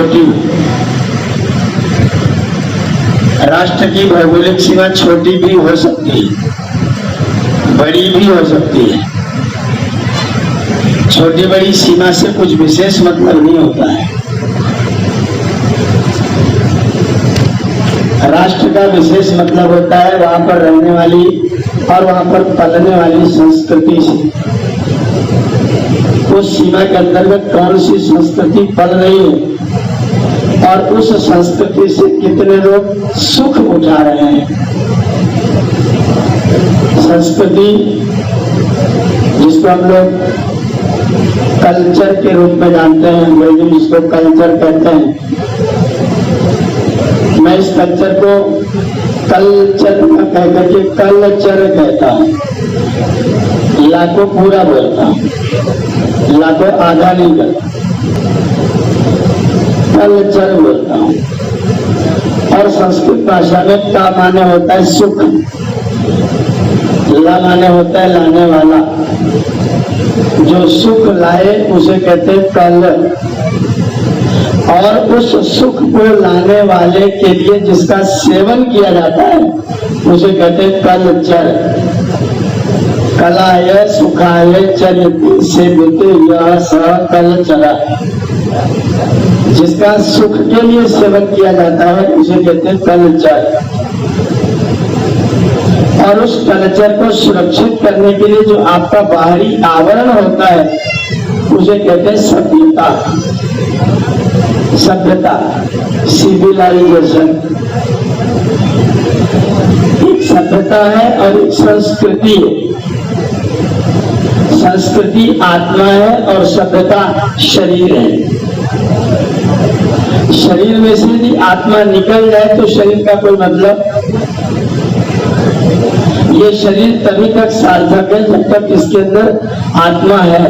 छोटी, राष्ट्र की भौगोलिक सीमा छोटी भी हो सकती है, बड़ी भी हो सकती है। छोटी बड़ी सीमा से कुछ विशेष मतलब नहीं होता है। राष्ट्र का विशेष मतलब होता है वहां पर रहने वाली और वहां पर पलने वाली संस्कृति से। उस सीमा के अंतर्गत कौन सी संस्कृति पल रही है और उस संस्कृति से कितने लोग सुख उठा रहे हैं। संस्कृति जिसको हम लोग कल्चर के रूप में जानते हैं, अंग्रेजी में जिसको कल्चर कहते हैं, मैं इस कल्चर को कल्चर का कहकर के कल्चर कहता हूँ। लाखों पूरा बोलता हूँ, लाखों आधा नहीं करता, कल्चर बोलता हूँ। और संस्कृत भाषा में का माने होता है सुख, ला माने होता है लाने वाला। जो सुख लाए उसे कहते हैं कल, और उस सुख को लाने वाले के लिए जिसका सेवन किया जाता है उसे कहते हैं कल्चर। कलाय सुखाय चरित्र से कल्चर। जिसका सुख के लिए सेवन किया जाता है उसे कहते हैं कल्चर। और उस कल्चर को सुरक्षित करने के लिए जो आपका बाहरी आवरण होता है उसे कहते हैं सभ्यता। सभ्यता, सिविलाइजेशन एक सभ्यता है और एक संस्कृति है। संस्कृति आत्मा है और सभ्यता शरीर है। शरीर में से यदि आत्मा निकल जाए तो शरीर का कोई मतलब। ये शरीर तभी तक सार्थक है जब तक इसके अंदर आत्मा है।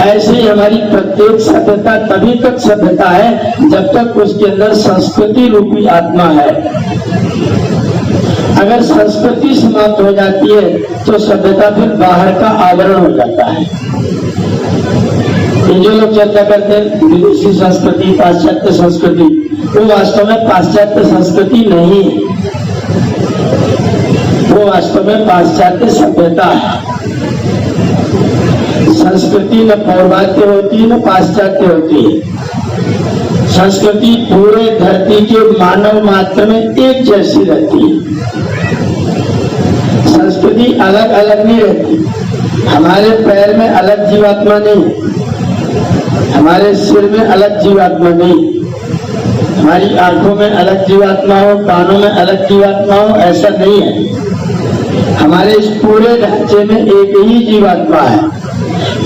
ऐसे ही हमारी प्रत्येक सभ्यता तभी तक सभ्यता है जब तक उसके अंदर संस्कृति रूपी आत्मा है। अगर संस्कृति समाप्त हो जाती है तो सभ्यता फिर बाहर का आवरण हो जाता है। जो लोग चर्चा करते हैं विदेशी संस्कृति, पाश्चात्य संस्कृति, वो वास्तव में पाश्चात्य संस्कृति नहीं है, वो वास्तव में पाश्चात्य सभ्यता है। संस्कृति न पौर्वात्य होती न पाश्चात्य होती है। संस्कृति पूरे धरती के मानव मात्र में एक जैसी रहती है। संस्कृति अलग अलग नहीं रहती। हमारे पैर में अलग जीवात्मा नहीं, हमारे सिर में अलग जीवात्मा नहीं, हमारी आंखों में अलग जीवात्मा हो, कानों में अलग जीवात्मा हो, ऐसा नहीं है। हमारे इस पूरे ढांचे में एक ही जीवात्मा है।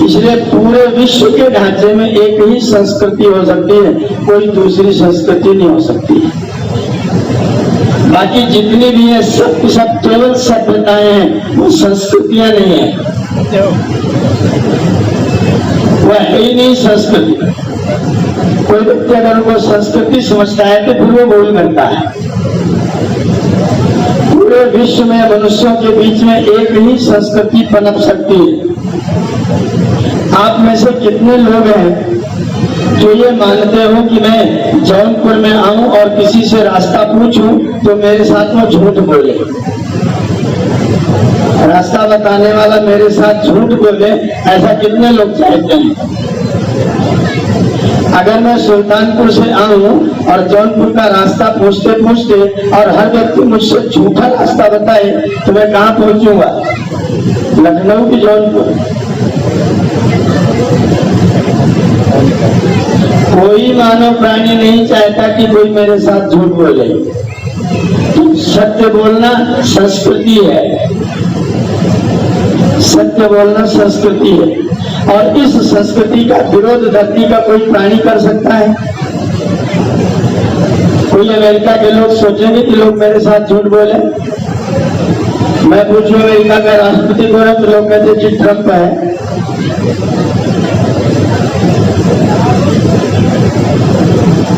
इसलिए पूरे विश्व के ढांचे में एक ही संस्कृति हो सकती है, कोई दूसरी संस्कृति नहीं हो सकती। बाकी जितनी भी है सब केवल सभ्यताएं हैं, वो संस्कृतियां नहीं है। वह है ही नहीं संस्कृति। कोई व्यक्ति अगर उनको संस्कृति समझता है तो फिर वो भूल करता है। पूरे विश्व में मनुष्यों के बीच में एक ही संस्कृति पनप सकती है। आप में से कितने लोग हैं जो ये मानते हो कि मैं जौनपुर में आऊं और किसी से रास्ता पूछूं तो मेरे साथ वो झूठ बोले, रास्ता बताने वाला मेरे साथ झूठ बोले? ऐसा कितने लोग चाहते हैं? अगर मैं सुल्तानपुर से आऊं और जौनपुर का रास्ता पूछते पूछते और हर व्यक्ति मुझसे झूठा रास्ता बताए तो मैं कहाँ पहुंचूंगा? लखनऊ की जौनपुर? कोई मानव प्राणी नहीं चाहता कि कोई मेरे साथ झूठ बोले। सत्य बोलना संस्कृति है, सत्य बोलना संस्कृति है। और इस संस्कृति का विरोध धरती का कोई प्राणी कर सकता है? कोई अमेरिका के लोग सोचेंगे कि लोग मेरे साथ झूठ बोले? मैं पूछूं अमेरिका का राष्ट्रपति कौन है तो लोग कहते जी ट्रंप है।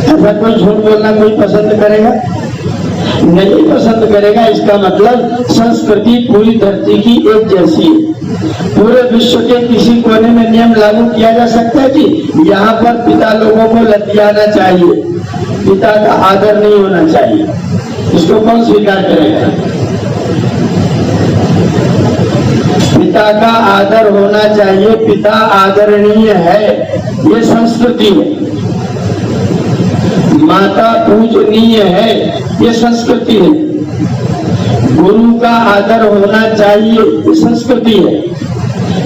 ऐसा कोई झूठ बोलना कोई पसंद करेगा? नहीं पसंद करेगा, इसका मतलब संस्कृति पूरी धरती की एक जैसी है। पूरे विश्व के किसी कोने में नियम लागू किया जा सकता है कि यहाँ पर पिता लोगों को लतियाना चाहिए, पिता का आदर नहीं होना चाहिए? इसको कौन स्वीकार करेगा? पिता का आदर होना चाहिए, पिता आदरणीय है, ये संस्कृति है। माता पूजनीय है, ये संस्कृति है। गुरु का आदर होना चाहिए, ये संस्कृति है।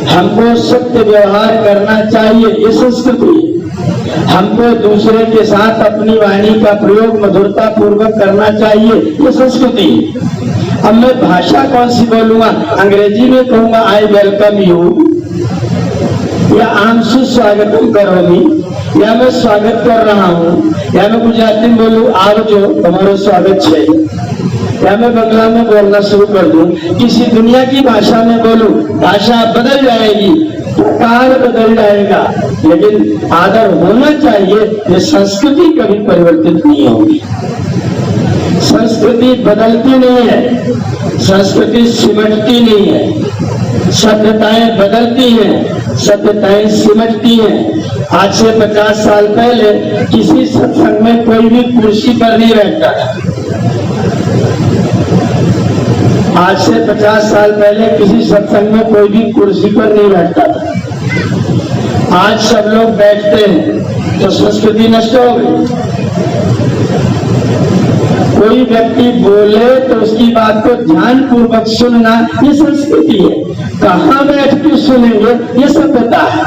हमको सत्य व्यवहार करना चाहिए, ये संस्कृति है। हमको दूसरे के साथ अपनी वाणी का प्रयोग मधुरता पूर्वक करना चाहिए, ये संस्कृति है। अब मैं भाषा कौन सी बोलूंगा? अंग्रेजी में कहूंगा आई वेलकम यू, या आंसू स्वागतम करोगी, या मैं स्वागत कर रहा हूँ, या मैं गुजराती में बोलूँ आवजो, तुम्हारो स्वागत है, या मैं बंगला में बोलना शुरू कर दूं, किसी दुनिया की भाषा में बोलूं, भाषा बदल जाएगी, प्रकार बदल जाएगा, लेकिन आदर होना चाहिए। ये संस्कृति कभी परिवर्तित नहीं होगी। संस्कृति बदलती नहीं है, संस्कृति सिमटती नहीं है। सभ्यताएं बदलती हैं, सभ्यताएं सिमटती हैं। आज से 50 साल पहले किसी सत्संग में कोई भी कुर्सी पर नहीं बैठता था। आज से 50 साल पहले किसी सत्संग में कोई भी कुर्सी पर नहीं बैठता था। आज सब लोग बैठते हैं, तो संस्कृति नष्ट हो गई। कोई व्यक्ति बोले तो उसकी बात को ध्यान पूर्वक सुनना, ये संस्कृति है। कहाँ बैठ के सुनेंगे, ये सभ्यता है।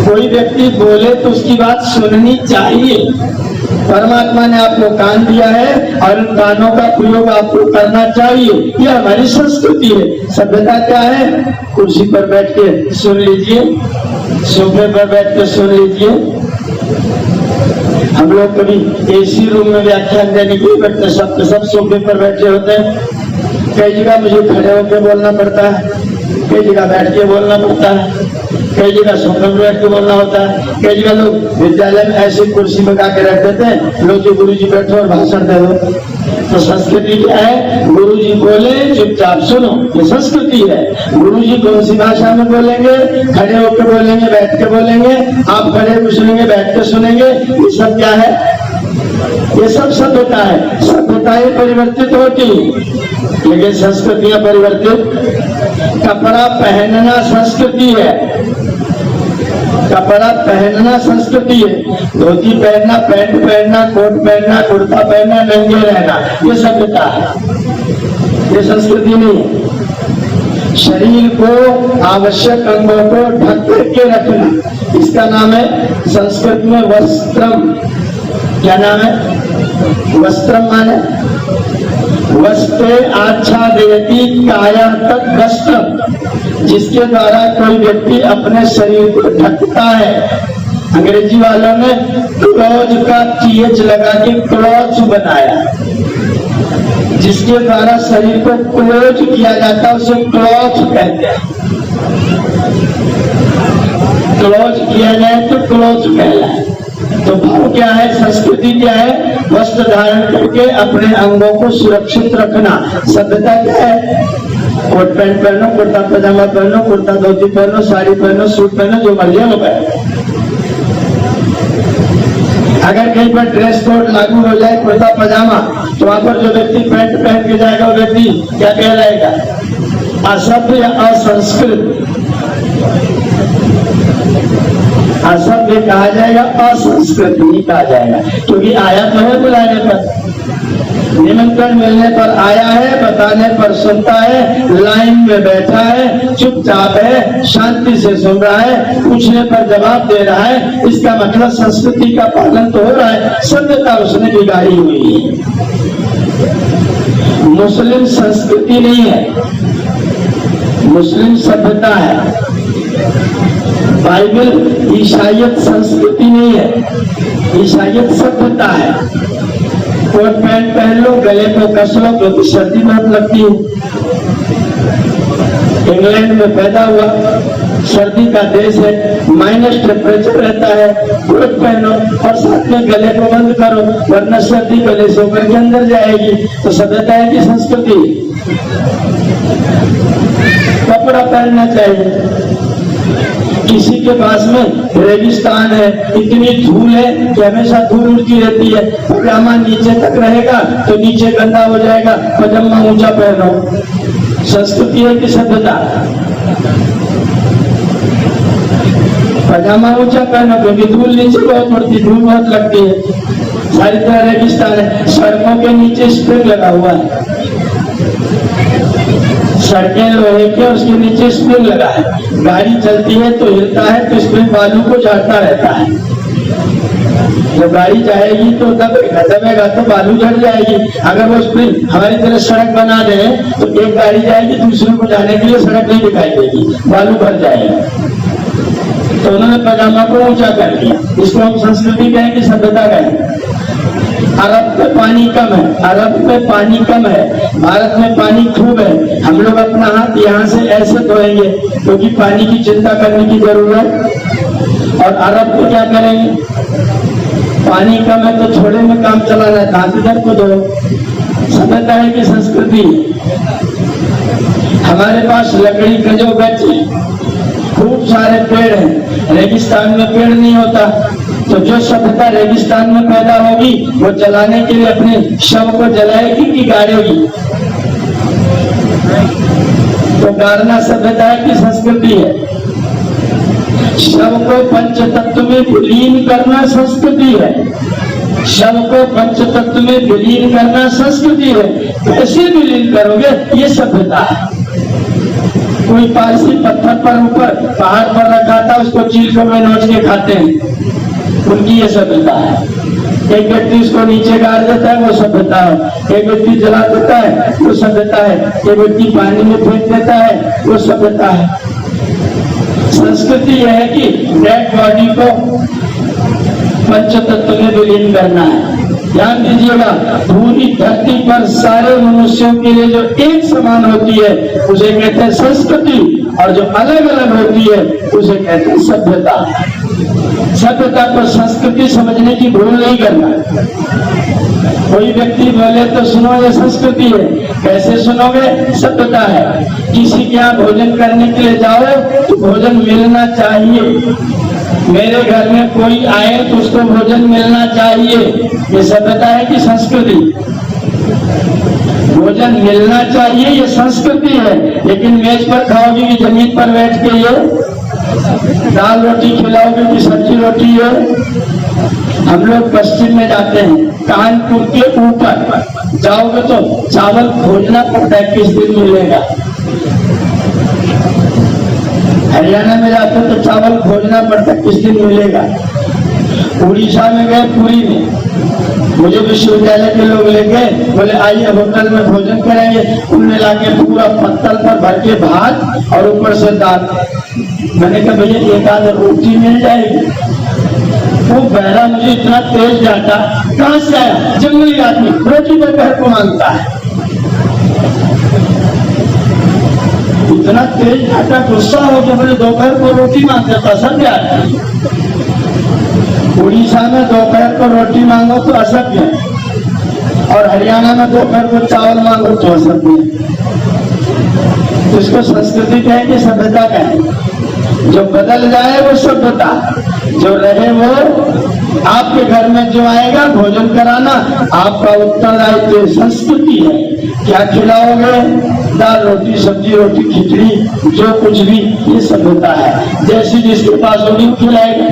कोई व्यक्ति बोले तो उसकी बात सुननी चाहिए। परमात्मा ने आपको कान दिया है और उन कानों का प्रयोग आपको करना चाहिए, यह हमारी संस्कृति है। सभ्यता क्या है? कुर्सी पर बैठ के सुन लीजिए, सोफे पर बैठ के सुन लीजिए। हम लोग कभी एसी रूम में व्याख्यान देने के लिए बैठते, सब सोफे पर बैठे होते हैं। कई जगह मुझे खड़े होकर बोलना पड़ता है, कई जगह बैठ के बोलना पड़ता है, कई जगह सोफे पर बैठ के बोलना होता है। कई जगह लोग विद्यालय में ऐसी कुर्सी लगा के रख देते हैं, लोग जो गुरु जी बैठो और भाषण दे दो। तो संस्कृति क्या है? गुरु जी बोले चुपचाप सुनो, ये संस्कृति है। गुरु जी कौन सी भाषा में बोलेंगे? खड़े होकर बोलेंगे, बैठ के बोलेंगे, आप खड़े होकर सुनेंगे, बैठ के सुनेंगे। ये सब क्या है? ये सब सभ्यता है। सभ्यताएं परिवर्तित होती, लेकिन संस्कृतियां परिवर्तित। कपड़ा पहनना संस्कृति है, कपड़ा पहनना संस्कृति है। धोती पहनना, पैंट पहनना, कोट पहनना, कुर्ता पहनना, नंगे रहना, ये सभ्यता है, ये संस्कृति नहीं है। शरीर को, आवश्यक अंगों को ढक करके रखना, इसका नाम है संस्कृत में वस्त्रम। क्या नाम है? वस्त्रम माने वस्त्रे आच्छादयति काया तत् वस्त्रम, जिसके द्वारा कोई व्यक्ति अपने शरीर को ढकता है। अंग्रेजी वालों ने क्लॉज का TH लगा के क्लॉज बनाया, जिसके द्वारा शरीर को क्लोज किया जाता है, उसे क्लॉज कहते हैं। क्लोज किया जाए तो क्लोज कहलाए। तो भाव क्या है? संस्कृति क्या है? वस्त्र धारण करके अपने अंगों को सुरक्षित रखना। सभ्यता क्या है? कोट पैंट पहनो, कुर्ता पजामा पहनो, कुर्ता धोती पहनो, साड़ी पहनो, सूट पहनो, जो मर्जी हो पहनो। अगर कहीं पर ड्रेस कोड लागू हो जाए, कुर्ता पजामा, तो वहां पर जो व्यक्ति पैंट पहन के जाएगा वो व्यक्ति क्या कहलाएगा? असभ्य या असंस्कृत। असभ्य कहा जाएगा, असंस्कृत नहीं कहा जाएगा, क्योंकि आया तो है बुलाने पर, निमंत्रण मिलने पर आया है, बताने पर सुनता है, लाइन में बैठा है, चुपचाप है, शांति से सुन रहा है, पूछने पर जवाब दे रहा है। इसका मतलब संस्कृति का पालन तो हो रहा है, सभ्यता उसने बिगाड़ी हुई है। मुस्लिम संस्कृति नहीं है, मुस्लिम सभ्यता है। बाइबल ईसाइयत संस्कृति नहीं है, ईसाइयत सभ्यता है। कोट पैंट पहन लो, गले को कस लो, क्योंकि सर्दी बहुत लगती है। इंग्लैंड में पैदा हुआ, सर्दी का देश है, माइनस टेम्परेचर रहता है, कोट पहनो और साथ में गले को बंद करो, वरना सर्दी गले से होकर के अंदर जाएगी। तो सभ्यता है कि संस्कृति? कपड़ा पहनना चाहिए। किसी के पास में रेगिस्तान है, इतनी धूल है कि हमेशा धूल उड़ती रहती है, पजामा नीचे तक रहेगा तो नीचे गंदा हो जाएगा, पजामा ऊंचा पहनो। संस्कृति है कि सभ्यता? पजामा ऊंचा पहनो क्योंकि धूल नीचे बहुत पड़ती, धूल बहुत लगती है, सारी तरह रेगिस्तान है। सड़कों के नीचे स्प्रिंग लगा हुआ है, सड़कें लोहे के, उसके नीचे स्प्रिंग लगा है, गाड़ी चलती है तो हिलता है तो स्प्रिंग बालू को झाड़ता रहता है। जब गाड़ी जाएगी तो दबेगा तो बालू झड़ जाएगी। अगर वो स्प्रिंग हमारी तरह सड़क बना दे तो एक गाड़ी जाएगी, दूसरे को जाने के लिए सड़क नहीं दिखाई देगी, बालू भर जाएगा। तो उन्होंने पजामा को ऊंचा कर दिया। इसको हम संस्कृति कहें कि सभ्यता कहें? अरब में पानी कम है, अरब में पानी कम है, भारत में पानी खूब है। हम लोग अपना हाथ यहाँ से ऐसे धोएंगे क्योंकि पानी की चिंता करने की जरूरत। और अरब को क्या करेंगे? पानी कम है तो थोड़े में काम चलाना है, हाथ इधर को धो। सभ्यता है कि संस्कृति? हमारे पास लकड़ी का जो गज है, खूब सारे पेड़ हैं, रेगिस्तान में पेड़ नहीं होता, तो जो सभ्यता रेगिस्तान में पैदा होगी वो जलाने के लिए अपने शव को जलाएगी कि गाड़ेगी? तो गाड़ना सभ्यता है कि संस्कृति है? शव को पंच तत्व में विलीन करना संस्कृति है, शव को पंच तत्व में विलीन करना संस्कृति है। कैसे विलीन करोगे? ये सभ्यता है। कोई पारसी पत्थर पर ऊपर पहाड़ पर रखा था, उसको चील में नोच के खाते हैं, उनकी ये सभ्यता है। एक व्यक्ति उसको नीचे गाड़ देता है, वो सभ्यता है। एक व्यक्ति जला देता है, वो सभ्यता है। एक व्यक्ति पानी में फेंक देता है, वो सभ्यता है। संस्कृति यह है कि डेड बॉडी को पंचतत्व में विलीन करना है। ध्यान दीजिएगा, पूरी धरती पर सारे मनुष्यों के लिए जो एक समान होती है उसे कहते हैं संस्कृति, और जो अलग अलग होती है उसे कहते हैं सभ्यता। सभ्यता को संस्कृति समझने की भूल नहीं करना। कोई व्यक्ति बोले तो सुनो ये संस्कृति है, कैसे सुनोगे? सभ्यता है। किसी के यहाँ भोजन करने के लिए जाओ तो भोजन मिलना चाहिए। मेरे घर में कोई आए तो उसको भोजन मिलना चाहिए, ये सभ्यता है कि संस्कृति? भोजन मिलना चाहिए, ये संस्कृति है। लेकिन मेज पर खाओगे कि जमीन पर बैठ के ये दाल रोटी खिलाओगे कि सब्जी रोटी है? हम लोग पश्चिम में जाते हैं, कानपुर के ऊपर जाओगे तो चावल खोजना पड़ता है किस दिन मिलेगा। हरियाणा में जाते तो चावल खोजना पड़ता है किस दिन मिलेगा। उड़ीसा में गए, पुरी में, मुझे विश्वविद्यालय के लोग ले गए, बोले आइए होटल में भोजन करेंगे। उन्होंने लाके पूरा पत्तल पर भर के भात और ऊपर से दाल। मैंने कहा भैया एक आध रोटी मिल जाएगी? वो बहरा मुझे इतना तेज जाता, कहां से आया? जंगली आदमी रोटी दोपहर को मांगता है। इतना तेज जाता, गुस्सा हो गया, मुझे दोपहर को रोटी मांगते पसंद है। उड़ीसा में दोपहर को रोटी मांगो तो असभ्य है, और हरियाणा में दोपहर को चावल मांगो तो असभ्य है। तो इसको संस्कृति कहेंगे, सभ्यता कहेंगे? जो बदल जाए वो सभ्यता, जो रहे वो आपके घर में जो आएगा भोजन कराना आपका उत्तरदायित्व संस्कृति है। क्या खिलाओगे? दाल रोटी, सब्जी रोटी, खिचड़ी, जो कुछ भी, ये सभ्यता है। जैसी जिसके पास होगी खिलाएगा।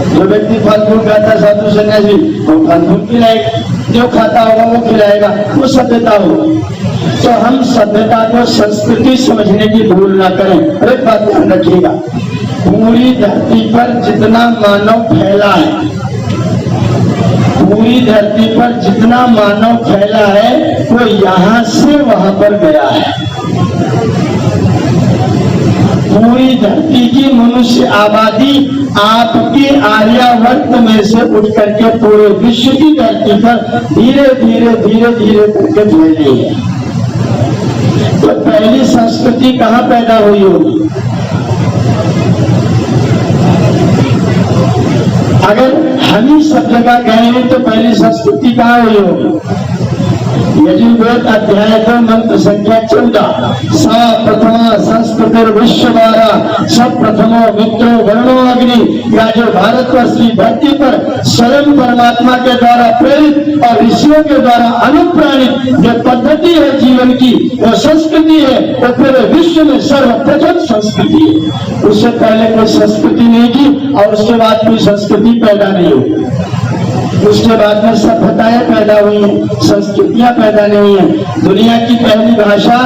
जो व्यक्ति फल फूल खाता है, साधु सन्यासी, वो फल फूल खिलाएगा, जो खाता होगा वो खिलाएगा, वो सभ्यता होगी। तो हम सभ्यता को संस्कृति समझने की भूल ना करें। एक बात ध्यान रखिएगा, पूरी धरती पर जितना मानव फैला है, पूरी धरती पर जितना मानव फैला है वो यहाँ से वहां पर गया है। पूरी धरती की मनुष्य आबादी आपके आर्यावर्त में से उठ करके पूरे विश्व की धरती पर धीरे धीरे धीरे धीरे करके फैली है। तो पहली संस्कृति कहाँ पैदा हुई होगी? अगर हम ही सब जगह गए हैं तो पहली संस्कृति कहाँ हुई होगी? यजुर्वेद अध्याय 2 मंत्र संख्या 14 सा प्रथमा संस्कृत विश्ववारा सब प्रथमो मित्रो वर्णो अग्नि। या जो भारतवर्ष की धरती पर स्वयं परमात्मा के द्वारा प्रेरित और ऋषियों के द्वारा अनुप्राणित जो पद्धति है जीवन की, वो संस्कृति है, वो पूरे विश्व में सर्वप्रथम संस्कृति है। उससे पहले कोई संस्कृति नहीं थी और उसके बाद कोई संस्कृति पैदा नहीं हुई। उसके बाद में सभ्यताएं पैदा हुई हैं, संस्कृतियां पैदा नहीं है। दुनिया की पहली भाषा,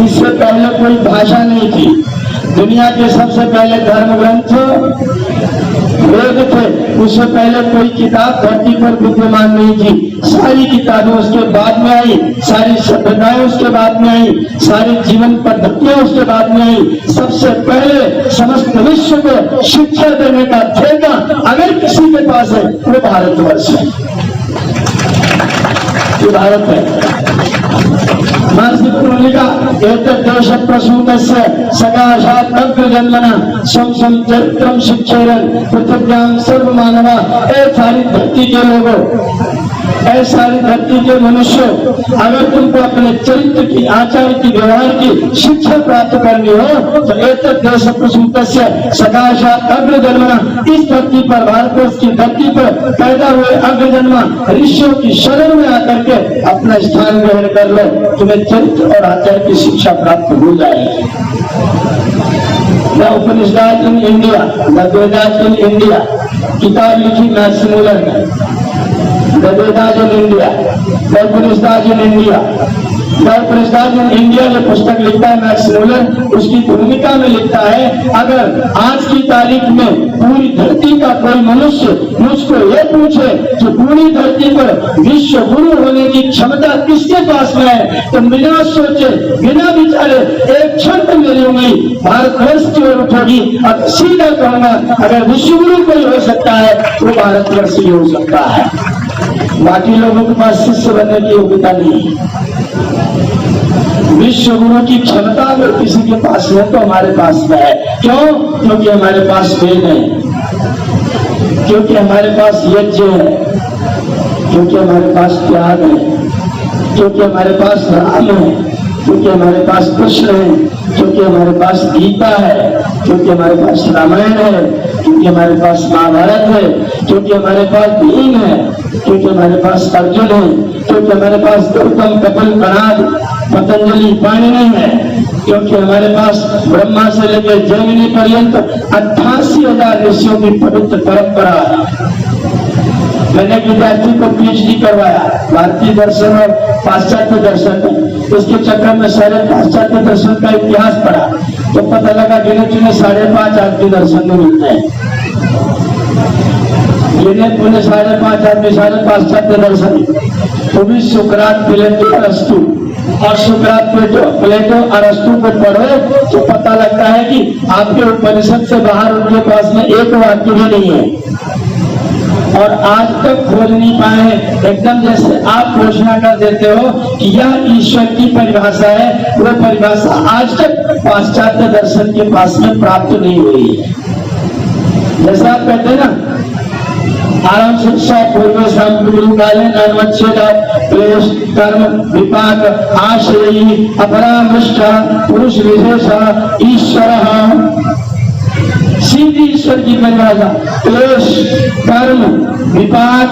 इससे पहले कोई भाषा नहीं थी। दुनिया के सबसे पहले धर्म ग्रंथ वेद थे, उससे पहले कोई किताब धरती पर विद्यमान नहीं थी। सारी किताबें उसके बाद में आई, सारी सभ्यताएं उसके बाद में आई, सारी जीवन पद्धतियां उसके बाद में आई। सबसे पहले समस्त विश्व को शिक्षा देने का ठेका अगर किसी के पास है वो भारतवर्ष है, ये भारत है। देश प्रसूतस्य सकाशात् अग्रजन्मना स्वं चरित्रं शिक्षेरन् पृथिव्यां सर्वमानवा। ए सारी धरती के लोगों, ऐ सारी धरती के मनुष्य, अगर तुमको अपने चरित्र की, आचार की, व्यवहार की शिक्षा प्राप्त करनी हो तो एतत् देश प्रसूतस्य सकाशात् अग्रजन्मना, इस धरती पर, भारतवर्ष की धरती पर पैदा हुए अग्रजन्मा ऋषियों की शरण में आकर के अपना स्थान ग्रहण कर लो, तुम्हें चरित्र और आचार की शिक्षा प्राप्त हो जाएगी। The Upanishad in India, the Vedas in India, किताब लिखी मैक्स मूलर ने। The Vedas in India, the Upanishad in India, the Upanishad in India जो पुस्तक लिखता है मैक्स मूलर, उसकी भूमिका में लिखता है अगर आज की तारीख में पूरी धरती का कोई मनुष्य मुझको ये पूछे कि पूरी धरती पर विश्व गुरु होने की क्षमता किसके पास में है, तो बिना सोचे बिना विचारे एक क्षण में मेरी उंगली भारतवर्ष की ओर उठेगी और सीधा कहूंगा अगर विश्व गुरु कोई हो सकता है तो भारतवर्ष ही हो सकता है। बाकी लोगों के पास शिष्य बनने की योग्यता नहीं है। विश्व गुरु की क्षमता अगर किसी के पास है तो हमारे पास में है। क्यों? क्योंकि हमारे पास वेद है, क्योंकि हमारे पास यज्ञ है, क्योंकि हमारे पास त्याग है, क्योंकि हमारे पास राम है, क्योंकि हमारे पास कृष्ण है, क्योंकि हमारे पास गीता है, क्योंकि हमारे पास रामायण है, क्योंकि हमारे पास महाभारत है, क्योंकि हमारे पास भीम है, क्योंकि हमारे पास अर्जुन है, क्योंकि हमारे पास गौतम, कपिल, कणाद, पतंजलि, पाणिनि है, क्योंकि हमारे पास ब्रह्मा से लेकर जैमिनी पर्यंत 88,000 ऋषियों की पवित्र परंपरा है। मैंने विद्यार्थी को पीएचडी करवाया भारतीय दर्शन और पाश्चात्य दर्शन में। उसके चक्कर में सारे पाश्चात्य दर्शन का इतिहास पढ़ा तो पता लगा गिने चुने 5.5 आदमी दर्शन में मिलते हैं। गिने पुणे 5.5 आदमी, सारे पाश्चात्य दर्शन, तो भी सुकरात, प्लेटो, अरस्तु। और सुकरात, प्लेटो, अरस्तु को पढ़ो तो पता लगता है कि आपके उपनिषद से बाहर उनके पास में एक वाक्य भी नहीं है और आज तक खोज नहीं पाए। एकदम जैसे आप घोषणा कर देते हो कि यह ईश्वर की परिभाषा है, वो परिभाषा आज तक पाश्चात्य दर्शन के पास में प्राप्त नहीं हुई है। जैसा आप कहते हैं ना, आरंभ शिक्षा पूर्व संपूर्ण काले नन्वच्छेदा क्लेश कर्म विपाक आश्रयी अपरामृष्ट पुरुष विशेष ईश्वर। सीधी ईश्वर की परिभाषा, क्लेश कर्म विपाक।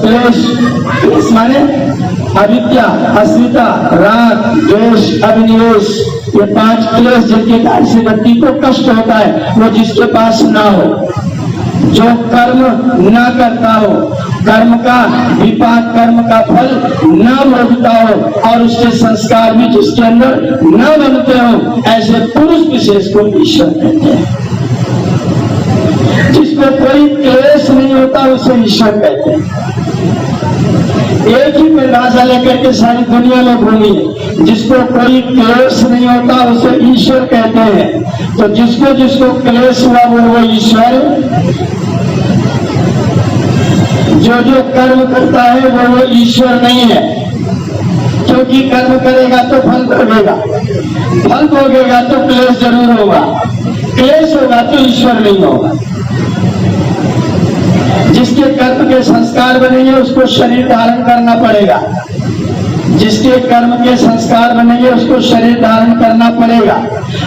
क्लेश माने अविद्या, अस्मिता, राग, द्वेष, अभिनिवेश, ये 5 क्लेश जिनके कारण से व्यक्ति को कष्ट होता है, वो जिसके पास ना हो, जो कर्म न करता हो, कर्म का विपाक, कर्म का फल न भोगता हो और उसके संस्कार भी जिसके अंदर न बनते हो, ऐसे पुरुष विशेष को ईश्वर कहते हैं। जिसमें कोई क्लेश नहीं होता उसे ईश्वर कहते हैं। एक ही परिभाषा लेकर के सारी दुनिया में घूमी है, जिसको कोई क्लेश नहीं होता उसे ईश्वर कहते हैं। तो जिसको जिसको क्लेश हुआ वो ईश्वर, जो जो कर्म करता है वो ईश्वर नहीं है। क्यों क्योंकि कर्म करेगा तो फल भोगेगा, फल भोगेगा तो क्लेश जरूर होगा, क्लेश होगा तो ईश्वर नहीं होगा। जिसके कर्म के संस्कार बनेंगे उसको शरीर धारण करना पड़ेगा, जिसके कर्म के संस्कार बनेंगे उसको शरीर धारण करना पड़ेगा,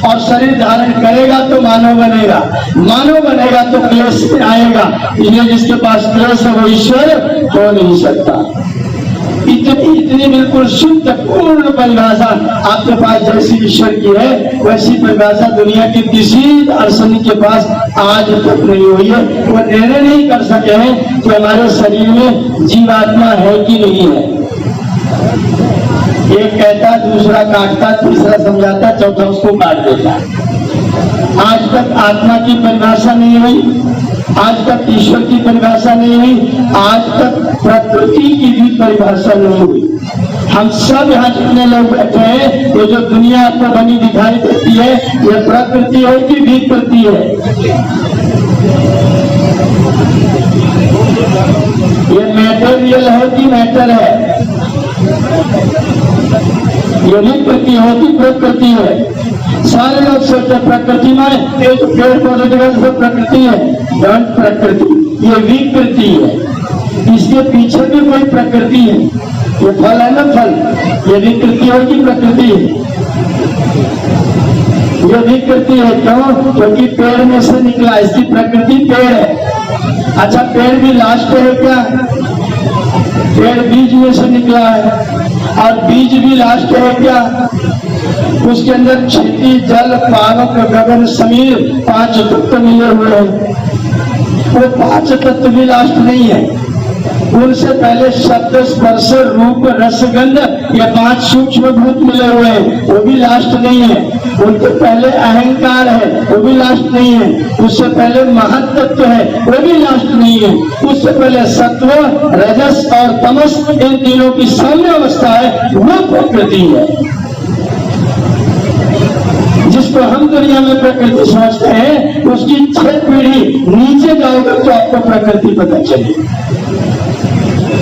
और शरीर धारण करेगा तो मानव बनेगा, मानव बनेगा तो क्लेश आएगा। इसलिए जिसके पास क्लेश है वो ईश्वर हो नहीं सकता। इतनी बिल्कुल शुद्ध पूर्ण परिभाषा आपके पास जैसी ईश्वर की है वैसी परिभाषा दुनिया के किसी दार्शनिक के पास आज तक नहीं हुई है। वो निर्णय नहीं कर सके हैं कि हमारे शरीर में जीवात्मा है कि नहीं है। एक कहता, दूसरा काटता, तीसरा समझाता, चौथा उसको काट देता। आज तक आत्मा की परिभाषा नहीं हुई, आज तक ईश्वर की परिभाषा नहीं हुई, आज तक प्रकृति की भी परिभाषा नहीं हुई। हम सब यहाँ जितने लोग बैठे हैं, ये जो दुनिया आपको बनी दिखाई देती है ये प्रकृति है कि विकृति है? ये मैटेरियल है कि मैटर है? ये विकृति है कि प्रकृति है? सारे लोग सोचते प्रकृति में ये जो पेड़ पौधे जगह सब प्रकृति है, दंड प्रकृति, ये विकृति है। इसके पीछे भी कोई प्रकृति है, ये फल है ना फल, ये विकृति है कि प्रकृति है? ये विकृति है। क्यों? क्योंकि पेड़ में से निकला, इसकी प्रकृति पेड़ है। अच्छा, पेड़ भी लास्ट है क्या? पेड़ बीज में से निकला है, और बीज भी लास्ट है क्या? उसके अंदर क्षिति, जल, पावक, गगन, समीर 5 तत्व मिले हुए हैं। वो 5 तत्व भी लास्ट नहीं है। उनसे पहले शब्द, स्पर्श, रूप, रस, गंध, ये 5 सूक्ष्म भूत मिले हुए हैं, वो भी लास्ट नहीं है। उनके पहले अहंकार है, वो भी लास्ट नहीं है। उससे पहले महत्त्व है, वो भी लास्ट नहीं है। उससे पहले सत्व, रजस और तमस, इन तीनों की साम्य अवस्था है, वो प्रकृति है। जिसको हम दुनिया में प्रकृति समझते हैं, उसकी 6 पीढ़ी नीचे जाओगे तो आपको प्रकृति पता चलेगी।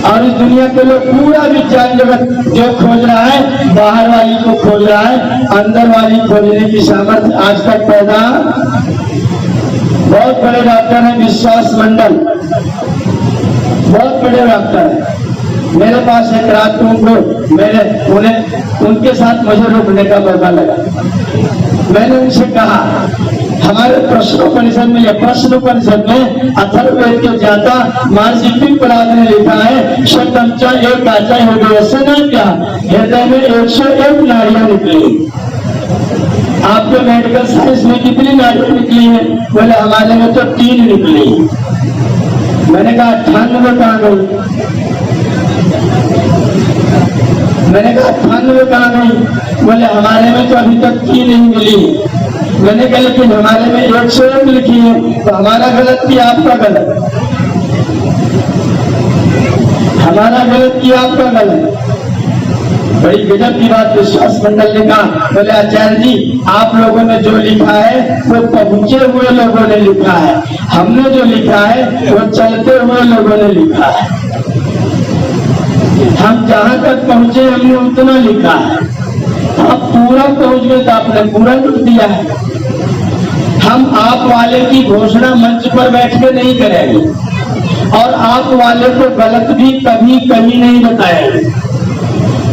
और इस दुनिया के लोग पूरा विज्ञान जगत जो खोज रहा है, बाहर वाली को खोज रहा है, अंदर वाली खोजने की सामर्थ्य आज तक पैदा। बहुत बड़े डॉक्टर हैं विश्वास मंडल, बहुत बड़े डॉक्टर हैं। मेरे पास एक रात को उनके साथ मुझे रुकने का मौका लगा। मैंने उनसे कहा, हमारे प्रश्नोपनिषद में, प्रश्नोपनिषद में अथर्ववेद के ज्ञाता महर्षि पिपलाद ने लिखा है, शतंचा एक आचा हृदय से न क्या, हृदय में 101 नाड़ियां निकली। आपके मेडिकल साइंस में कितनी नाड़ियां निकली है? बोले हमारे में तो 3 निकली। मैंने कहा 98 कहाँ गई? मैंने कहा 98 कहाँ गई? बोले हमारे में तो अभी तक 3 नहीं मिली। मैंने कहा लेकिन हमारे में 101 लिखी है, तो हमारा गलत कि आपका गलत? हमारा गलत कि आपका गलत? बड़ी गजब की बात विश्वास मंडल ने कहा। बोले आचार्य जी, आप लोगों ने जो लिखा है वो पहुंचे हुए लोगों ने लिखा है, हमने जो लिखा है वो चलते हुए लोगों ने लिखा है। हम जहां तक पहुंचे हमने उतना लिखा है। आप पूरा पहुंच गए तो आपने पूरा लिख दिया है। हम आप वाले की घोषणा मंच पर बैठ के नहीं करेंगे, और आप वाले को गलत भी कभी कहीं नहीं बताएंगे।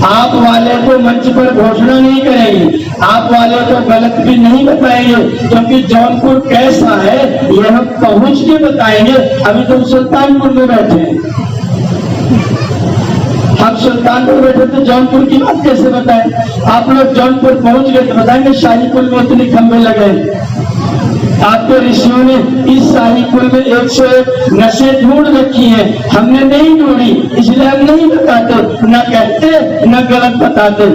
आप वाले को मंच पर घोषणा नहीं करेंगे, आप वाले को गलत भी नहीं बताएंगे, क्योंकि जौनपुर कैसा है ये हम पहुंच के बताएंगे। अभी तो सुल्तानपुर में बैठे हैं, हम सुल्तानपुर बैठे तो जौनपुर की बात कैसे बताएं? आप लोग जौनपुर पहुंच गए तो बताएंगे शाही पुल में इतने खंभे लगे। आपके ऋषियों ने इस शाही पुल में 101 नशे ढूंढ रखी हैं, हमने नहीं ढूंढी, इसलिए हम नहीं बताते, न कहते न गलत बताते,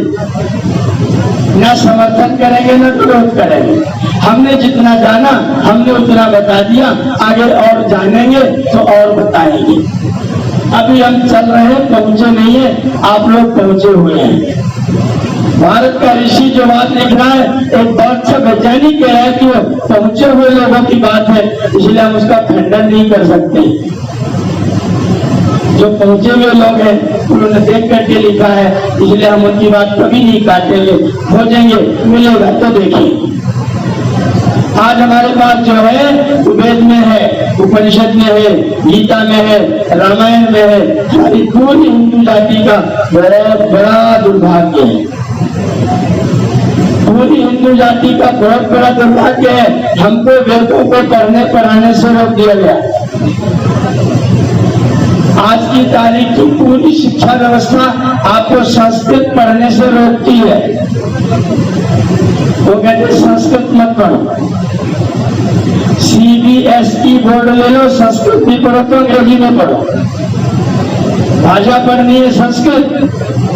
न समर्थन करेंगे न विरोध करेंगे। हमने जितना जाना हमने उतना बता दिया, आगे और जानेंगे तो और बताएंगे। अभी हम चल रहे हैं, पहुंचे नहीं है, आप लोग पहुंचे हुए हैं। भारत का ऋषि जो बात लिख रहा है, एक बहुत अच्छा वैज्ञानिक कह रहा है कि वो पहुंचे हुए लोगों की बात है, इसलिए हम उसका खंडन नहीं कर सकते। जो पहुंचे हुए लोग हैं उन्होंने देख करके लिखा है, इसलिए हम उनकी बात कभी नहीं काटेंगे। खोजेंगे, मिलेगा तो देखिए। आज हमारे पास जो है वेद में है, उपनिषद में है, गीता में है, रामायण में है। हमारी पूरी हिंदू जाति का बहुत बड़ा दुर्भाग्य है, पूरी हिंदू जाति का बहुत बड़ा दुर्भाग्य है। हमको वेदों को पढ़ने पढ़ाने से रोक दिया गया। आज की तारीख की पूरी शिक्षा व्यवस्था आपको संस्कृत पढ़ने से रोकती है। वो कहते संस्कृत मत पढ़ो, CBSE बोर्ड ले लो, संस्कृत भी पढ़ो तो अंग्रेजी में पढ़ो। भाषा पढ़नी है संस्कृत,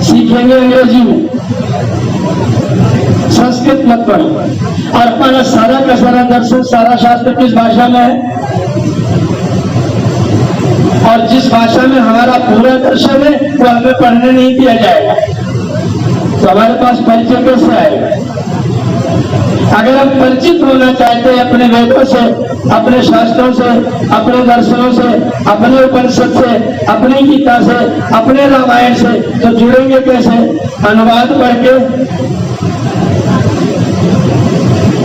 सीखेंगे अंग्रेजी में, संस्कृत मत पढ़ो। और हमारा सारा का सारा दर्शन, सारा शास्त्र किस भाषा में है? और जिस भाषा में हमारा पूरा दर्शन है वो हमें पढ़ने नहीं दिया जाएगा, तो हमारे पास परिचय कैसे आएगा? अगर हम परिचित होना चाहते हैं अपने वेदों से, अपने शास्त्रों से, अपने दर्शनों से, अपने उपनिषद से, अपनी गीता से, अपने रामायण से, तो जुड़ेंगे कैसे? अनुवाद पढ़ के।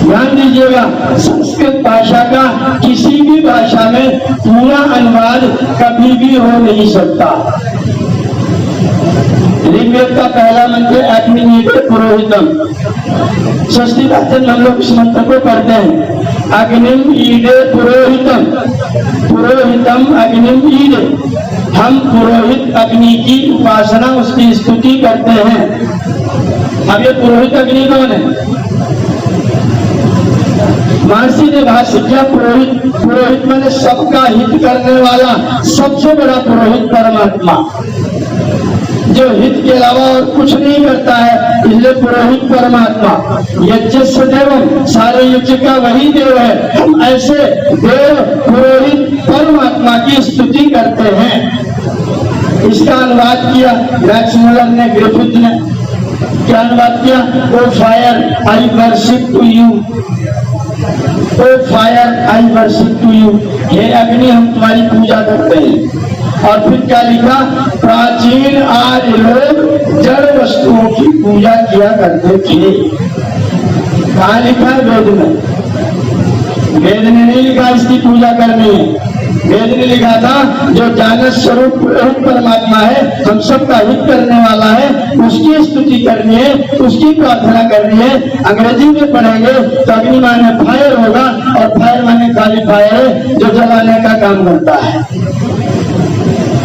ध्यान दीजिएगा, संस्कृत भाषा का किसी भी भाषा में पूरा अनुवाद कभी भी हो नहीं सकता। ऋग्वेद का पहला मंत्र अग्निमीडे पुरोहितम, षष्ठी वाचन हम लोग इस मंत्र को पढ़ते हैं। अग्निम ईडे पुरोहितम, पुरोहितम अग्निम ईडे। हम पुरोहित अग्नि की उपासना, उसकी स्तुति करते हैं। अब ये पुरोहित अग्नि कौन है? महर्षि ने भाष्य किया, पुरोहित, पुरोहित माने सबका हित करने वाला, सबसे बड़ा पुरोहित परमात्मा, जो हित के अलावा और कुछ नहीं करता है, इसलिए पुरोहित परमात्मा। यज्ञस्य देवम, सारे यज्ञ का वही देव है। हम ऐसे देव पुरोहित परमात्मा की स्तुति करते हैं। इसका अनुवाद किया मैक्स मुलर ने, ग्रिफिथ ने। क्या अनुवाद किया? O fire I worship to you, O fire I worship to you. हे अग्नि, हम तुम्हारी पूजा करते हैं। और फिर क्या लिखा? प्राचीन आर्य लोग जड़ वस्तुओं की पूजा किया करते थे। कहाँ लिखा है? वेद में। वेद ने नहीं लिखा इसकी पूजा करनी है। वेद ने लिखा था जो जानत स्वरूप परमात्मा है, हम सबका हित करने वाला है, उसकी स्तुति करनी है, उसकी प्रार्थना करनी है। अंग्रेजी में पढ़ेंगे तो अग्नि माने फायर होगा, और फायर माने खाली फायर है जो जलाने का काम करता है।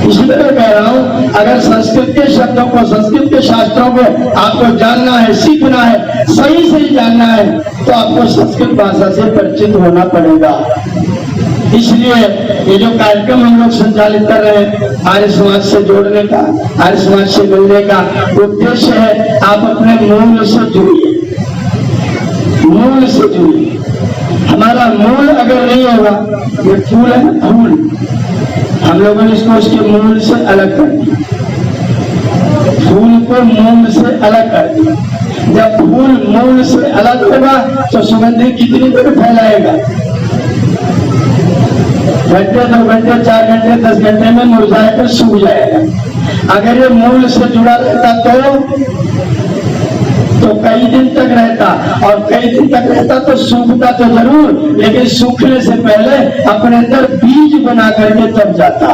इसलिए मैं कह रहा हूं, अगर संस्कृत के शब्दों को, संस्कृत के शास्त्रों को आपको जानना है, सीखना है, सही सही जानना है, तो आपको संस्कृत भाषा से परिचित होना पड़ेगा। इसलिए ये जो कार्यक्रम हम लोग संचालित कर रहे हैं, आर्य समाज से जोड़ने का, आर्य समाज से मिलने का उद्देश्य है, आप अपने मूल से जुड़िए, मूल से जुड़िए। हमारा मूल अगर नहीं होगा, ये फूल है ना, फूल, हम लोगों ने इसको उसके मूल से अलग कर दिया, फूल को मूल से अलग कर दिया। जब फूल मूल से अलग होगा तो सुगंधी कितनी देर फैलाएगा? घंटे, 2 घंटे, 4 घंटे, 10 घंटे में मुरझाकर सूख जाएगा। अगर ये मूल से जुड़ा रहता तो कई दिन तक रहता, और कई दिन तक रहता तो सूखता तो जरूर, लेकिन सूखने से पहले अपने अंदर बीज बना करके तब जाता।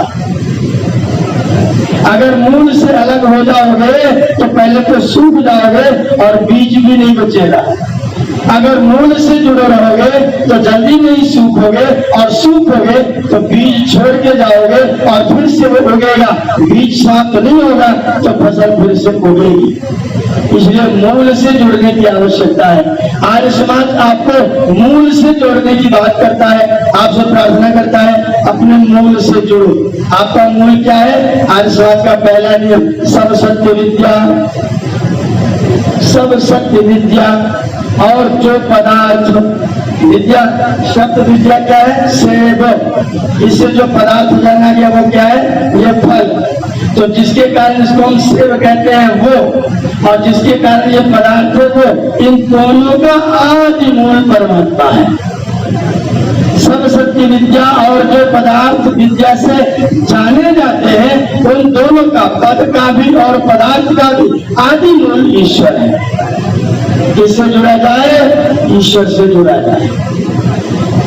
अगर मूल से अलग हो जाओगे तो पहले तो सूख जाओगे और बीज भी नहीं बचेगा। अगर मूल से जुड़े रहोगे तो जल्दी नहीं सूखोगे, और सूखोगे तो बीज छोड़ के जाओगे और फिर से वो उगेगा। बीज समाप्त नहीं होगा तो फसल फिर से उगेगी। इसलिए मूल से जुड़ने की आवश्यकता है। आर्य समाज आपको मूल से जोड़ने की बात करता है, आपसे प्रार्थना करता है अपने मूल से जुड़ो। आपका मूल क्या है? आर्य समाज का पहला नियम, सब सत्य विद्या, सब सत्य विद्या और जो पदार्थ विद्या, शब्द विद्या क्या है? सेव। इससे जो पदार्थ जाना गया वो क्या है? ये फल। तो जिसके कारण इसको हम सेव कहते हैं वो, और जिसके कारण ये पदार्थ है वो, इन दोनों का आदि मूल परमात्मा है। सब सत्य विद्या और जो पदार्थ विद्या से जाने जाते हैं, उन दोनों का, पद का भी और पदार्थ का भी आदि मूल ईश्वर है। किससे जुड़ा जाए? ईश्वर से जुड़ा जाए,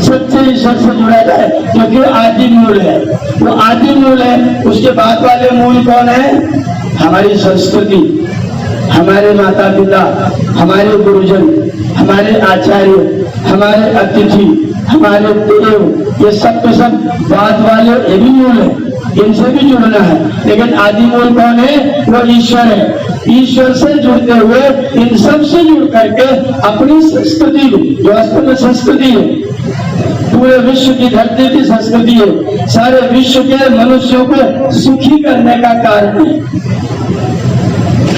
सच्चे ईश्वर से जुड़ा जाए, क्योंकि आदि मूल है। वो आदि मूल है, उसके बाद वाले मूल कौन है? हमारी संस्कृति, हमारे माता पिता, हमारे गुरुजन, हमारे आचार्य, हमारे अतिथि, हमारे देव, ये सब के सब बाद वाले ये भी मूल है, इनसे भी जुड़ना है। लेकिन आदि मूल कौन है? वो ईश्वर है। ईश्वर से जुड़ते हुए इन सब से जुड़ करके अपनी संस्कृति, जो वास्तव में संस्कृति है, पूरे विश्व की धरती की संस्कृति है, सारे विश्व के मनुष्यों को सुखी करने का कारण है।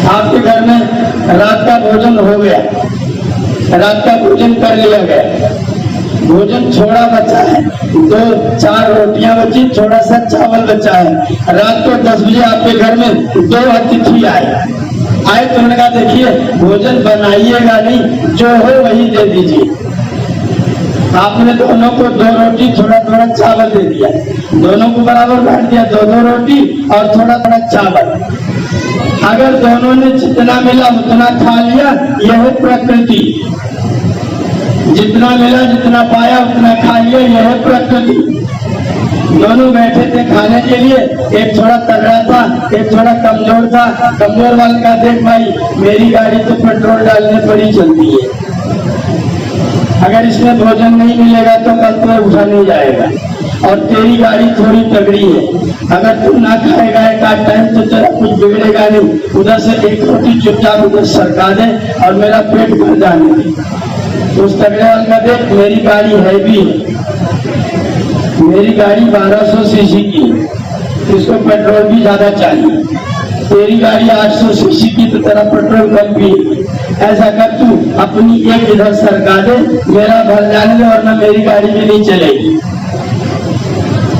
आपके घर में रात का भोजन हो गया, रात का भोजन कर लिया गया, भोजन थोड़ा बचा है, 2-4 रोटियां बची, थोड़ा सा चावल बचा है। रात को 10 बजे आपके घर में 2 अतिथि आए तो उन्होंने कहा देखिए भोजन बनाइएगा नहीं, जो हो वही दे दीजिए। आपने दोनों को 2 रोटी थोड़ा थोड़ा चावल दे दिया, दोनों को बराबर बांट दिया, 2-2 रोटी और थोड़ा थोड़ा चावल। अगर दोनों ने जितना मिला उतना खा लिया, यह है प्रकृति। जितना मिला, जितना पाया उतना खा लिया, यह है प्रकृति। दोनों बैठे थे खाने के लिए, एक थोड़ा तगड़ा था, एक थोड़ा कमजोर था। कमजोर वाले का देख भाई मेरी गाड़ी तो पेट्रोल डालने पर ही चलती है, अगर इसमें भोजन नहीं मिलेगा तो कल तो उठा नहीं जाएगा, और तेरी गाड़ी थोड़ी तगड़ी है, अगर तू ना खाएगा एक आध टाइम तो तेरा कुछ बिगड़ेगा नहीं, उधर से एक रोटी चुपचाप उधर सरका दे और मेरा पेट भर जाने दे। तो उस तगड़े वाले का देख मेरी गाड़ी है भी, मेरी गाड़ी 1200 सीसी की, इसको पेट्रोल भी ज्यादा चाहिए, तेरी गाड़ी 800 सीसी की तो तेरा पेट्रोल कम भी। ऐसा कर तू अपनी एक इधर सरका दे, मेरा भर जाने दे, वरना मेरी गाड़ी भी नहीं चलेगी।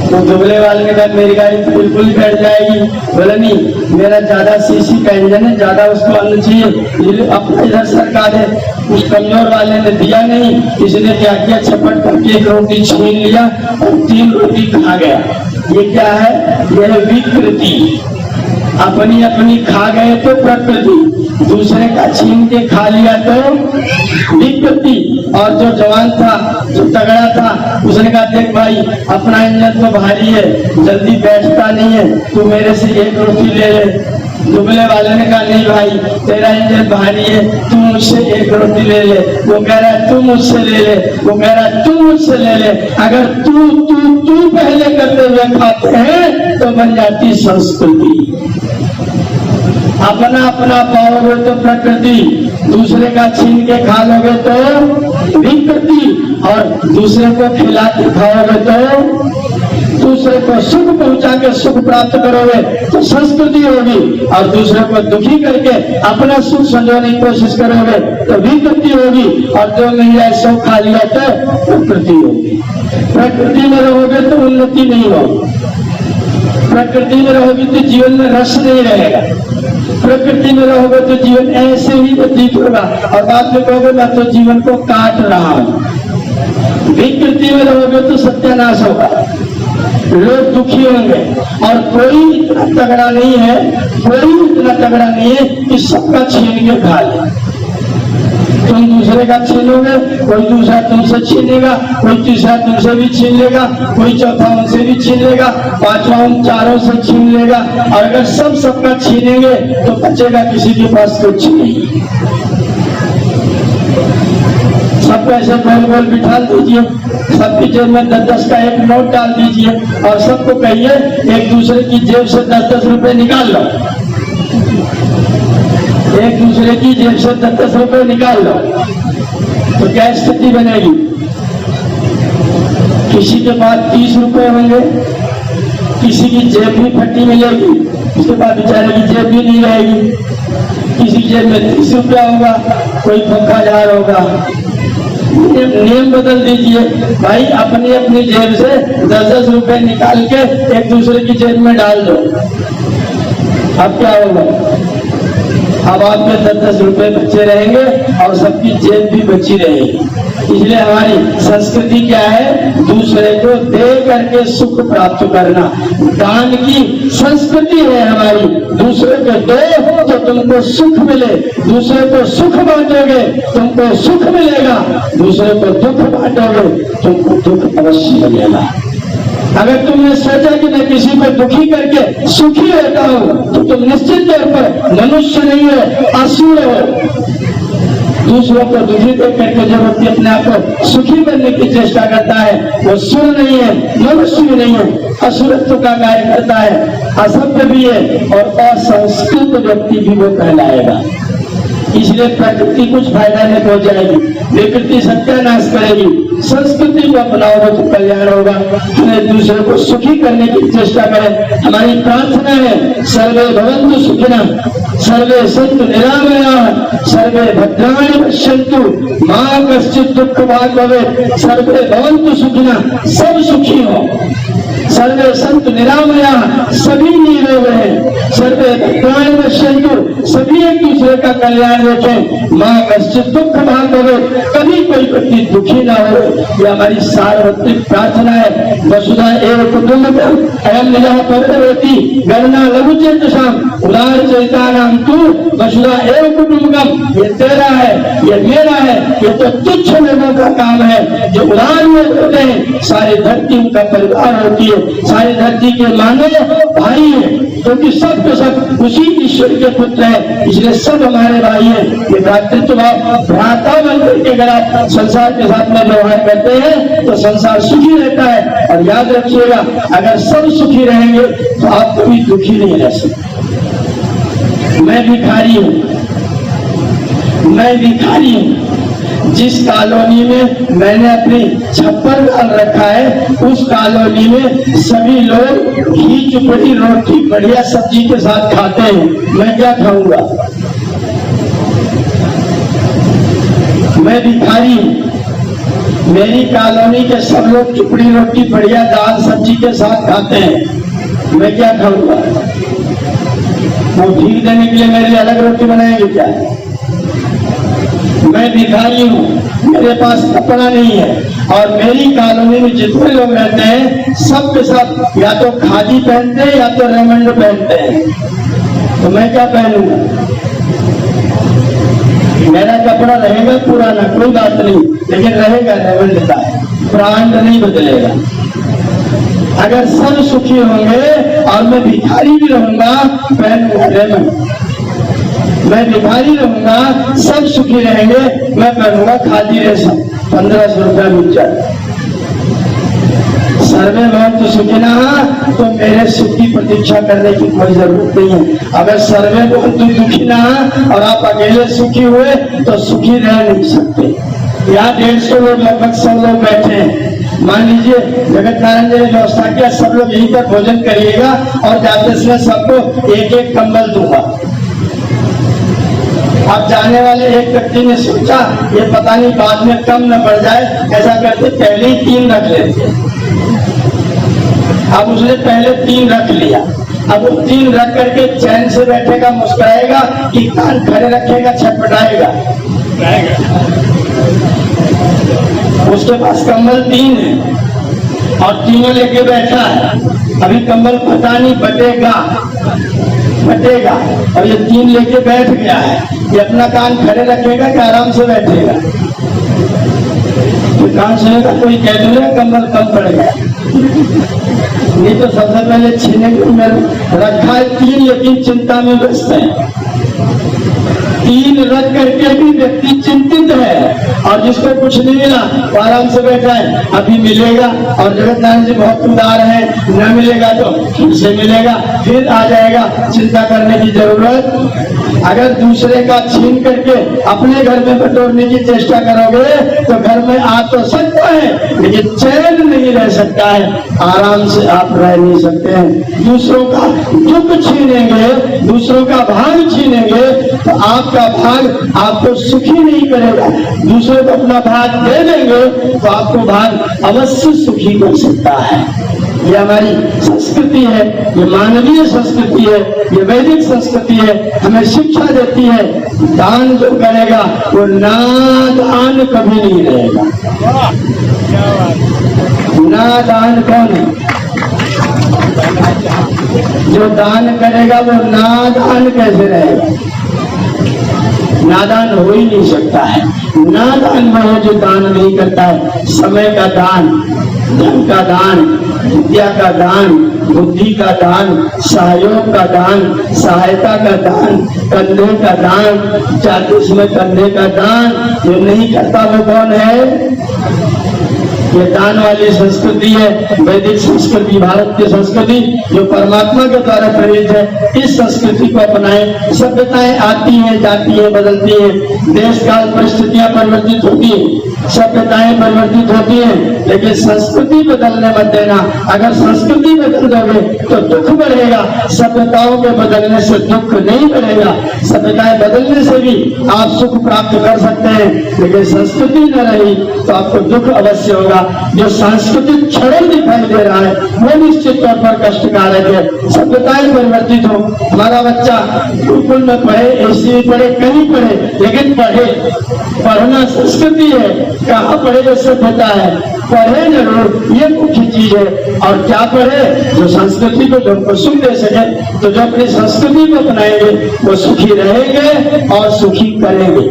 तो दुबले वाले ने कहा मेरी गाड़ी तो बिल्कुल बैठ जाएगी। बोला नहीं, मेरा ज्यादा सीसी का इंजन है, ज्यादा उसको आना चाहिए, अपना इधर सरका दे। उस कमजोर वाले ने दिया नहीं, इसने क्या किया, छपट करके 1 रोटी छीन लिया और 3 रोटी खा गया। ये क्या है? यह विकृति। अपनी अपनी खा गए तो प्रकृति, दूसरे का छीन के खा लिया तो विकृति। और जो जवान था, जो तगड़ा था, उसने कहा देख भाई अपना इंजन तो भारी है, जल्दी बैठता नहीं है, तू मेरे से 1 रोटी ले ले। दुबले वाले ने कहा नहीं भाई तेरा इंजन भारी है, तू मुझसे 1 रोटी ले ले। वो कह रहा है तू मुझसे ले ले, वो कह रहा है तू मुझसे ले ले। अगर तू तू तू पहले करते हुए खाते हैं तो बन जाती संस्कृति। अपना अपना पाओगे तो प्रकृति, दूसरे का छीन के खा लोगे तो विकृति, और दूसरे को खिला के खाओगे तो, दूसरे को सुख पहुंचा के सुख प्राप्त करोगे तो संस्कृति होगी, और दूसरे को दुखी करके अपना सुख संजोने की कोशिश करोगे तो विकृति होगी, और जो मिल जाए सो खा लिया तो प्रकृति होगी। प्रकृति में रहोगे तो उन्नति नहीं होगी, प्रकृति में रहोगे तो जीवन में रस नहीं रहेगा, प्रकृति में रहोगे तो जीवन ऐसे ही व्यतीत होगा और बाद में कहोगे मैं तो जीवन को काट रहा हूं। विकृति में रहोगे तो सत्यानाश होगा, लोग दुखी होंगे, और कोई इतना तगड़ा नहीं है, कोई इतना तगड़ा नहीं है कि सबका छीन के खा ले। तुम दूसरे का छीनोगे, कोई दूसरा तुमसे छीनेगा, कोई तीसरा तुमसे भी छीन लेगा, कोई चौथा उनसे भी छीन लेगा, पांचवा उन चारों से छीन लेगा, और अगर सब सबका छीनेंगे तो बचेगा किसी के पास कुछ नहीं। सबको ऐसे गोल गोल बिठा दीजिए, सबकी जेब में 10-10 का एक नोट डाल दीजिए, और सबको कहिए एक दूसरे की जेब से 10-10 रुपए निकाल लो, एक दूसरे की जेब से 10-10 रुपए निकाल लो, तो क्या स्थिति बनेगी? किसी के पास 30 रुपए होंगे, किसी की जेब भी फटी मिलेगी, उसके बाद बेचारे की जेब भी नहीं रहेगी, किसी जेब में 30 रुपया होगा, कोई भूखा जा रहा होगा। नियम बदल दीजिए भाई, अपनी अपनी जेब से 10-10 रुपए निकाल के एक दूसरे की जेब में डाल दो। अब क्या होगा? अब आपके 10-10 रुपए बचे रहेंगे और सबकी जेब भी बची रहेगी। इसलिए हमारी संस्कृति क्या है, दूसरे को दे करके सुख प्राप्त करना, दान की संस्कृति है हमारी। दूसरे को दो तो तुमको सुख मिले, दूसरे को सुख बांटोगे तुमको सुख मिलेगा, दूसरे को दुख बांटोगे तुमको दुख अवश्य मिलेगा। अगर तुमने सोचा कि मैं किसी को दुखी करके सुखी होता हूं तो तुम निश्चित तौर पर मनुष्य नहीं हो, असुर हो। दूसरों को दुखी देख करके जो व्यक्ति अपने आप को सुखी बनने की चेष्टा करता है वो सुर नहीं है, मनुष्य भी नहीं है, असुरत्व का कार्य करता है, असभ्य भी है और असंस्कृत व्यक्ति भी वो कहलाएगा। इसलिए प्रकृति कुछ फायदा नहीं पहुंचाएगी, विकृति सत्यानाश करेगी। संस्कृति को अपनाओगे तो कल्याण होगा। हमें दूसरे को सुखी करने की चेष्टा करें। हमारी प्रार्थना है सर्वे भवन्तु सुखिनः, सर्वे सन्तु निरामयाः, सर्वे भद्राणि पश्यन्तु मा कश्चित् दुःखभाग् भवेत्। सर्वे भवन्तु सुखिनः, सब सुखी हो। सर्वे सन्तु निरामयाः, सभी निरोग रहे। सर्वे भद्राणि पश्यन्तु, सभी एक दूसरे का कल्याण देखें। माँ कश्चित् दुःखभाग् भवेत्, कभी कोई व्यक्ति दुखी ना हो। ये हमारी सार्वत्रिक प्रार्थना है। वसुधा एव कुटुम्बकम् अयं निजः पवित्रवती गणना लघु चेतसाम् उदार चरितानां तु वसुधा एव कुटुम्बकम्। ये तेरा है, ये मेरा है, ये तो तुच्छ लोगों का काम है जो उदार में होते हैं। सारी धरती उनका परिवार होती है, सारी धरती के मानव भाई है, क्योंकि सब के सब उसी ईश्वर के पुत्र है, इसलिए सब हमारे भाई है। ये भ्रातृत्व भाव भ्राता बनकर के अगर आप संसार के साथ में व्यवहार करते हैं तो संसार सुखी रहता है। और याद रखिएगा, अगर सब सुखी रहेंगे तो आप कभी दुखी नहीं रह सकते। मैं भिखारी हूं, मैं भिखारी हूं। जिस कॉलोनी में मैंने अपनी छप्पर डाल रखा है उस कॉलोनी में सभी लोग घी चुपड़ी रोटी बढ़िया सब्जी के साथ खाते हैं, मैं क्या खाऊंगा? मैं भिखारी हूं। मेरी कॉलोनी के सब लोग चुपड़ी रोटी बढ़िया दाल सब्जी के साथ खाते हैं, मैं क्या खाऊंगा? वो भीख देने के लिए मेरे लिए अलग रोटी बनाएंगे क्या? मैं भिखारी हूँ, मेरे पास कपड़ा नहीं है और मेरी कॉलोनी में जितने लोग रहते हैं सबके सब या तो खादी पहनते हैं या तो रेमंड पहनते हैं, तो मैं क्या पहनूंगा? मेरा कपड़ा रहेगा पुराना, कोई बात नहीं, लेकिन रहेगा रेमंड का, ब्रांड नहीं बदलेगा। अगर सब सुखी होंगे और मैं भिखारी भी रहूंगा, पहनूंगा रेमंड। मैं भिखारी रहूंगा, सब सुखी रहेंगे, मैं पहनूंगा खादी रेशम, 1500 रुपया मीटर। सर्वे भवन्तु सुखिनः, तो मेरे सुख की प्रतीक्षा करने की कोई जरूरत नहीं है। अगर सर्वे भवन्तु दुखिनः और आप अकेले सुखी हुए तो सुखी रह नहीं सकते। यहाँ 150 लोग लगभग 100 लोग बैठे हैं। मान लीजिए जगत नारायण जी ने व्यवस्था किया, सब लोग यहीं पर भोजन करिएगा और जाते समय सबको एक एक कंबल दूंगा। अब जाने वाले एक व्यक्ति ने सोचा ये पता नहीं बाद में कम न पड़ जाए, ऐसा करते पहले ही 3 रख लेते। अब उसने पहले 3 रख लिया, अब वो 3 रख करके चैन से बैठेगा, मुस्कुराएगा कि कान खड़े रखेगा, छटपटाएगा। उसके पास कंबल 3 है और तीनों लेके बैठा है। अभी कंबल पता नहीं बटेगा और ये 3 लेके बैठ गया है। ये अपना कान खड़े रखेगा कि आराम से बैठेगा? तो कान सुनेगा, कोई कह दूंगा कंबल कम पड़ गया, नहीं तो सबसे पहले छीनेंगे। रखा है 3 लेकिन चिंता में व्यस्त है। 3 रख करके भी व्यक्ति चिंतित है और जिसको कुछ नहीं मिला वो आराम से बैठा है, अभी मिलेगा। और जगत नारायण जी बहुत उदार है, न मिलेगा तो फिर से मिलेगा, फिर आ जाएगा, चिंता करने की जरूरत। अगर दूसरे का छीन करके अपने घर में बटोरने की चेष्टा करोगे तो घर में आ तो सकता है लेकिन चैन नहीं रह सकता है, आराम से आप रह नहीं सकते हैं। दूसरों का दुख छीनेंगे, दूसरों का भाग छीनेंगे तो आपका भाग आपको सुखी नहीं करेगा। दूसरों को अपना भाग दे देंगे तो आपको भाग अवश्य सुखी कर सकता है। ये हमारी संस्कृति है, ये मानवीय संस्कृति है, ये वैदिक संस्कृति है, हमें शिक्षा देती है दान जो करेगा वो नादान कभी नहीं रहेगा। नादान कौन है? जो दान करेगा वो नादान कैसे रहेगा? नादान हो ही नहीं सकता है। नादान वह है जो दान नहीं करता है। समय का दान, धन का दान, विद्या का दान, बुद्धि का दान, सहयोग का दान, सहायता का दान, कंधे का दान, चालीस में कंधे का दान जो नहीं करता वो कौन है? ये दान वाली संस्कृति है, वैदिक संस्कृति, भारत की संस्कृति जो परमात्मा के द्वारा प्रेरित है। इस संस्कृति को अपनाएं। सभ्यताएं आती हैं, जाती हैं, बदलती हैं, देश काल परिस्थितियां परिवर्तित होती हैं, सभ्यताएं परिवर्तित होती हैं, लेकिन संस्कृति बदलने मत देना। अगर संस्कृति बदल दोगे तो दुख बढ़ेगा, सभ्यताओं के बदलने से दुख नहीं बढ़ेगा। सभ्यताएं बदलने से भी आप सुख प्राप्त कर सकते हैं, लेकिन संस्कृति न रही तो आपको दुख अवश्य होगा। जो सांस्कृतिक क्षरण दिखाई दे रहा है वो निश्चित तौर पर कष्टकारक है। सभ्यताएं परिवर्तित हो, हमारा बच्चा गुरुकुल में पढ़े, एससी पढ़े, कहीं पढ़े, लेकिन पढ़े। पढ़ना संस्कृति है, कहाँ पढ़े जो सभ्यता है। पढ़े जरूर, ये मुख्य चीज है। और क्या पढ़े? जो संस्कृति को हमको सुख दे सके। तो जो अपनी संस्कृति को अपनाएंगे वो सुखी रहेंगे और सुखी करेंगे।